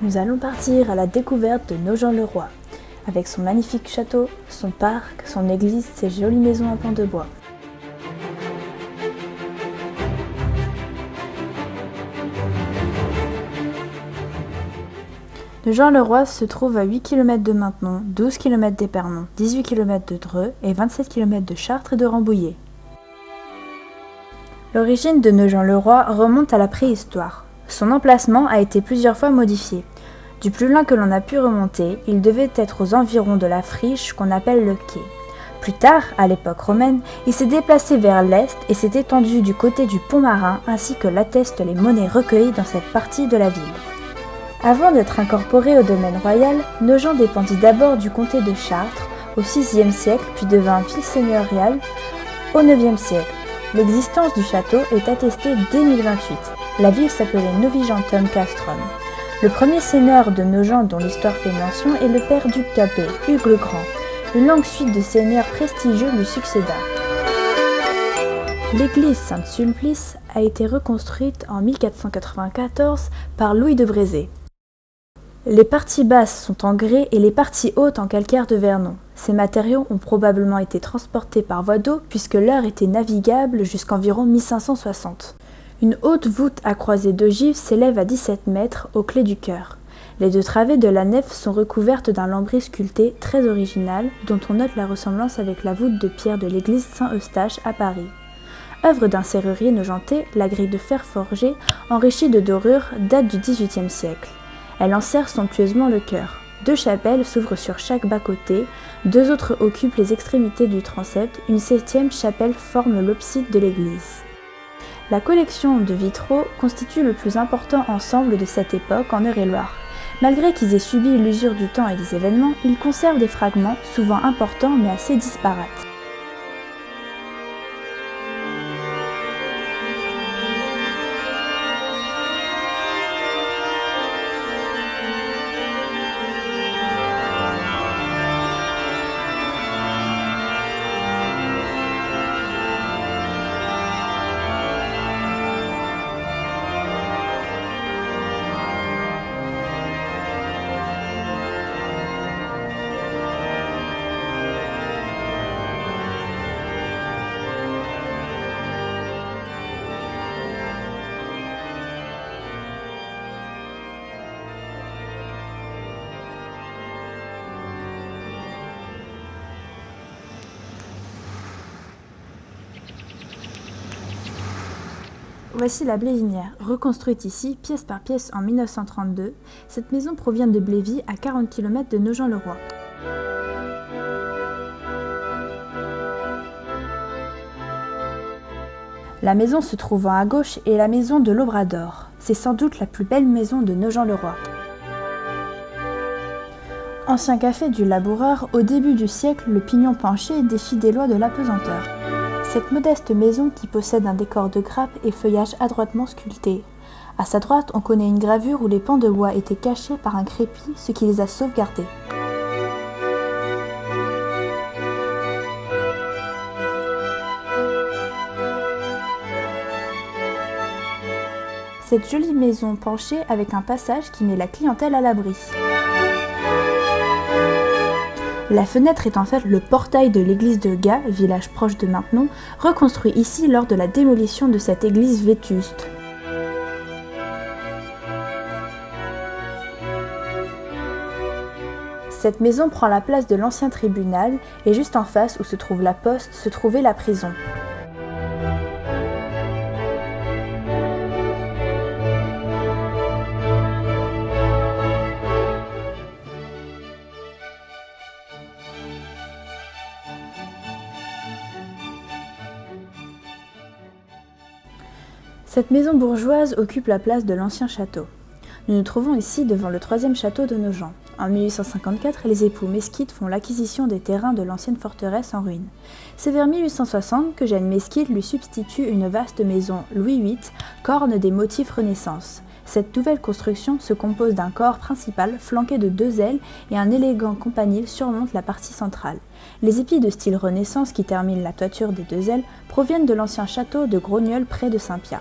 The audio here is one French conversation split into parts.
Nous allons partir à la découverte de Nogent-le-Roi, avec son magnifique château, son parc, son église, ses jolies maisons en pans de bois. Nogent-le-Roi se trouve à 8 km de Maintenon, 12 km d'Épernon, 18 km de Dreux et 27 km de Chartres et de Rambouillet. L'origine de Nogent-le-Roi remonte à la préhistoire. Son emplacement a été plusieurs fois modifié. Du plus loin que l'on a pu remonter, il devait être aux environs de la friche qu'on appelle le quai. Plus tard, à l'époque romaine, il s'est déplacé vers l'est et s'est étendu du côté du pont marin ainsi que l'attestent les monnaies recueillies dans cette partie de la ville. Avant d'être incorporé au domaine royal, Nogent dépendit d'abord du comté de Chartres au VIe siècle puis devint ville seigneuriale au IXe siècle. L'existence du château est attestée dès 1028. La ville s'appelait Novigentum Castrum. Le premier seigneur de Nogent dont l'histoire fait mention est le père du Capet, Hugues le Grand. Une longue suite de seigneurs prestigieux lui succéda. L'église Saint-Sulpice a été reconstruite en 1494 par Louis de Brézé. Les parties basses sont en grès et les parties hautes en calcaire de Vernon. Ces matériaux ont probablement été transportés par voie d'eau puisque l'Eure était navigable jusqu'environ 1560. Une haute voûte à croisée d'ogives s'élève à 17 mètres au clé du chœur. Les deux travées de la nef sont recouvertes d'un lambris sculpté très original dont on note la ressemblance avec la voûte de pierre de l'église Saint-Eustache à Paris. Œuvre d'un serrurier nogentais, la grille de fer forgé, enrichie de dorures, date du XVIIIe siècle. Elle enserre somptueusement le chœur. Deux chapelles s'ouvrent sur chaque bas-côté, deux autres occupent les extrémités du transept, une septième chapelle forme l'abside de l'église. La collection de vitraux constitue le plus important ensemble de cette époque en Eure-et-Loir. Malgré qu'ils aient subi l'usure du temps et des événements, ils conservent des fragments, souvent importants mais assez disparates. Voici la Blévinière, reconstruite ici, pièce par pièce en 1932. Cette maison provient de Blévy, à 40 km de Nogent-le-Roi. La maison se trouvant à gauche est la maison de l'Obrador. C'est sans doute la plus belle maison de Nogent-le-Roi. Ancien café du laboureur, au début du siècle, le pignon penché défie des lois de l'apesanteur. Cette modeste maison qui possède un décor de grappes et feuillages adroitement sculptés. À sa droite, on connaît une gravure où les pans de bois étaient cachés par un crépi, ce qui les a sauvegardés. Cette jolie maison penchée avec un passage qui met la clientèle à l'abri. La fenêtre est en fait le portail de l'église de Gats, village proche de Maintenon, reconstruit ici lors de la démolition de cette église vétuste. Cette maison prend la place de l'ancien tribunal et juste en face où se trouve la poste se trouvait la prison. Cette maison bourgeoise occupe la place de l'ancien château. Nous nous trouvons ici devant le troisième château de Nogent. En 1854, les époux Mesquite font l'acquisition des terrains de l'ancienne forteresse en ruine. C'est vers 1860 que Jeanne Mesquite lui substitue une vaste maison Louis VIII, corne des motifs Renaissance. Cette nouvelle construction se compose d'un corps principal flanqué de deux ailes et un élégant campanile surmonte la partie centrale. Les épis de style Renaissance qui terminent la toiture des deux ailes proviennent de l'ancien château de Grogneul près de Saint-Pia.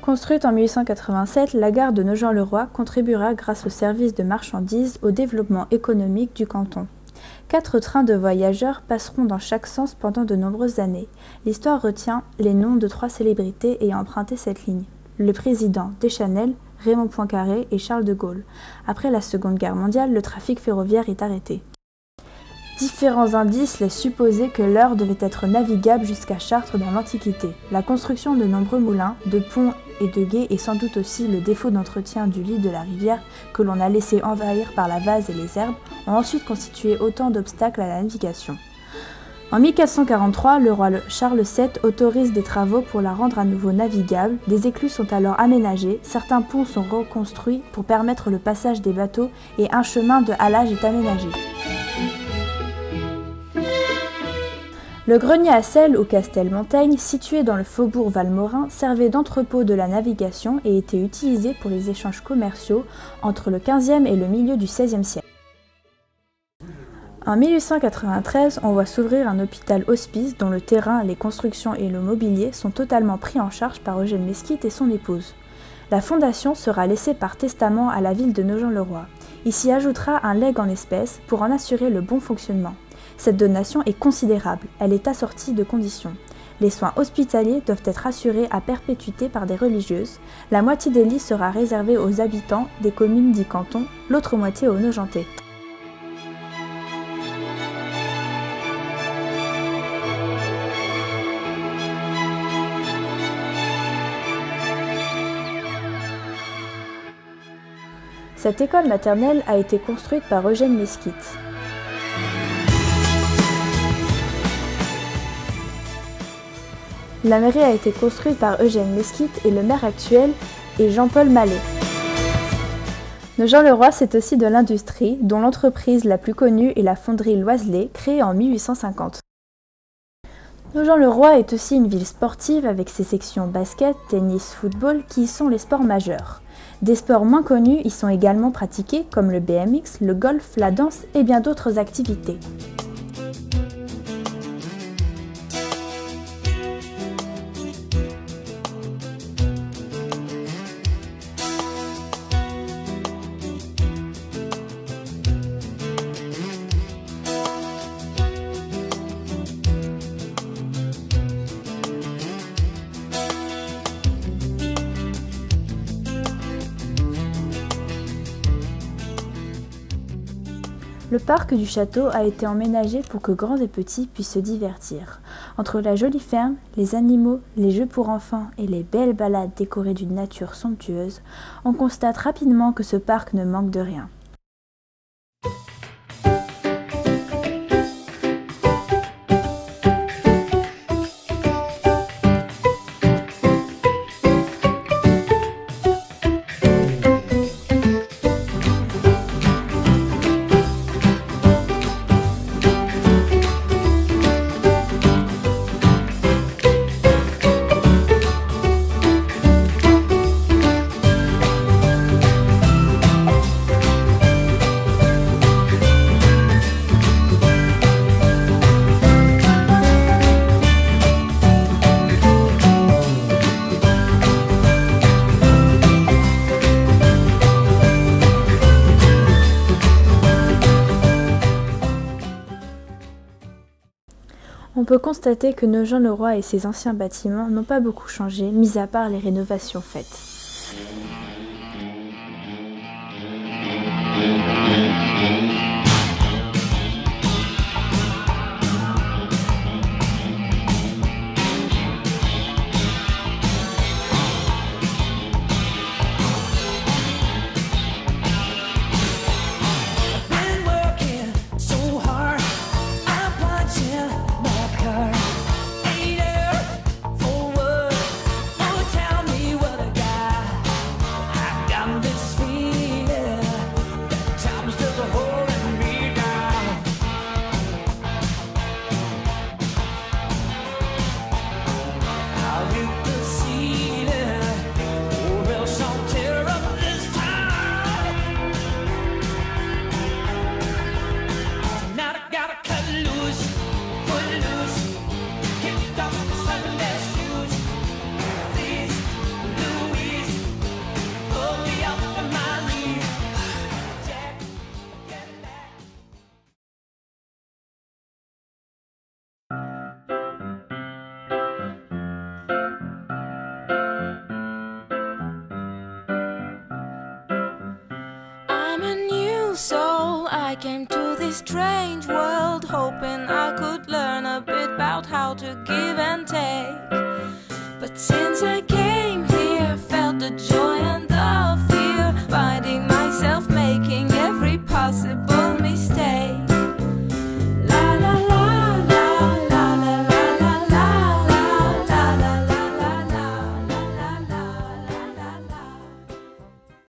Construite en 1887, la gare de Nogent-le-Roi contribuera grâce au service de marchandises au développement économique du canton. 4 trains de voyageurs passeront dans chaque sens pendant de nombreuses années. L'histoire retient les noms de 3 célébrités ayant emprunté cette ligne. Le président Deschanel, Raymond Poincaré et Charles de Gaulle. Après la Seconde Guerre mondiale, le trafic ferroviaire est arrêté. Différents indices laissent supposer que l'Eure devait être navigable jusqu'à Chartres dans l'Antiquité. La construction de nombreux moulins, de ponts et de gués et sans doute aussi le défaut d'entretien du lit de la rivière que l'on a laissé envahir par la vase et les herbes ont ensuite constitué autant d'obstacles à la navigation. En 1443, le roi Charles VII autorise des travaux pour la rendre à nouveau navigable. Des écluses sont alors aménagées, certains ponts sont reconstruits pour permettre le passage des bateaux et un chemin de halage est aménagé. Le grenier à sel ou Castelmontaigne, situé dans le faubourg Valmorin, servait d'entrepôt de la navigation et était utilisé pour les échanges commerciaux entre le XVe et le milieu du XVIe siècle. En 1893, on voit s'ouvrir un hôpital hospice dont le terrain, les constructions et le mobilier sont totalement pris en charge par Eugène Mesquite et son épouse. La fondation sera laissée par testament à la ville de Nogent-le-Roi. Il s'y ajoutera un legs en espèces pour en assurer le bon fonctionnement. Cette donation est considérable, elle est assortie de conditions. Les soins hospitaliers doivent être assurés à perpétuité par des religieuses. La moitié des lits sera réservée aux habitants des communes dits cantons, l'autre moitié aux Nogentais. Cette école maternelle a été construite par Eugène Mesquite. La mairie a été construite par Eugène Mesquite et le maire actuel est Jean-Paul Mallet. Nogent-le-Roi, c'est aussi de l'industrie, dont l'entreprise la plus connue est la fonderie Loiselet, créée en 1850. Nogent-le-Roi est aussi une ville sportive avec ses sections basket, tennis, football qui y sont les sports majeurs. Des sports moins connus y sont également pratiqués comme le BMX, le golf, la danse et bien d'autres activités. Le parc du château a été emménagé pour que grands et petits puissent se divertir. Entre la jolie ferme, les animaux, les jeux pour enfants et les belles balades décorées d'une nature somptueuse, on constate rapidement que ce parc ne manque de rien. On peut constater que Nogent-le-Roi et ses anciens bâtiments n'ont pas beaucoup changé, mis à part les rénovations faites. this strange world, hoping I could learn a bit about how to give and take. But since I came here, I felt the joy